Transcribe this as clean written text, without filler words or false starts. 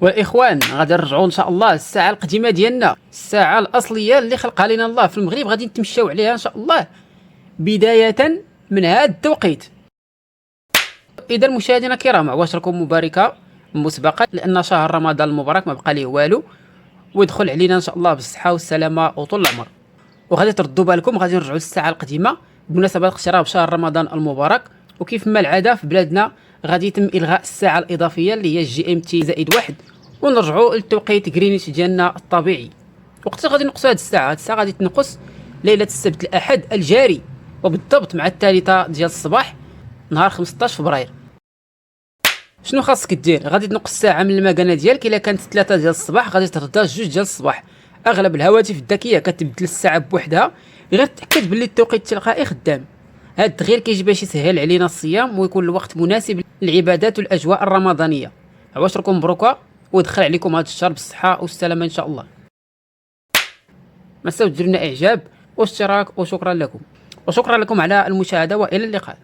والاخوان غادي نرجعوا ان شاء الله للساعه القديمه ديالنا، الساعه الاصليه اللي خلقها لنا الله في المغرب، غادي نتمشاو عليها ان شاء الله بدايه من هذا التوقيت. اذا مشاهدينا الكرام، عواشركم مباركه مسبقا، لان شهر رمضان المبارك ما بقى ليه والو، ويدخل علينا ان شاء الله بالصحه والسلامه وطول العمر. وغادي تردوا بالكم، غادي نرجعوا للساعه القديمه بمناسبه اقتراب شهر رمضان المبارك. وكيف ما العاده في بلادنا غادي يتم الغاء الساعه الاضافيه اللي هي الجي ام تي زائد واحد، ونرجعوا للتوقيت جرينيش ديالنا الطبيعي. وقت غادي نقصوا هذه الساعه؟ هذه الساعه غادي تنقص ليله السبت الاحد الجاري، وبالضبط مع الثالثه ديال الصباح نهار 15 فبراير. شنو خاصك دير؟ غادي تنقص ساعه من المكانه ديالك. الا كانت 3 ديال الصباح غادي تردا 2 ديال الصباح. اغلب الهواتف الذكيه كتبدل الساعه بوحدها، غير تاكد باللي التوقيت التلقائي خدام. هذا التغيير كيجي باش يسهل علينا الصيام ويكون الوقت مناسب للعبادات والاجواء الرمضانيه. عواشركم مبروكه، ودخل عليكم هذا الشهر بالصحه والسلامه ان شاء الله. ما تنساوش ديروا لنا اعجاب واشتراك، وشكرا لكم على المشاهده، والى اللقاء.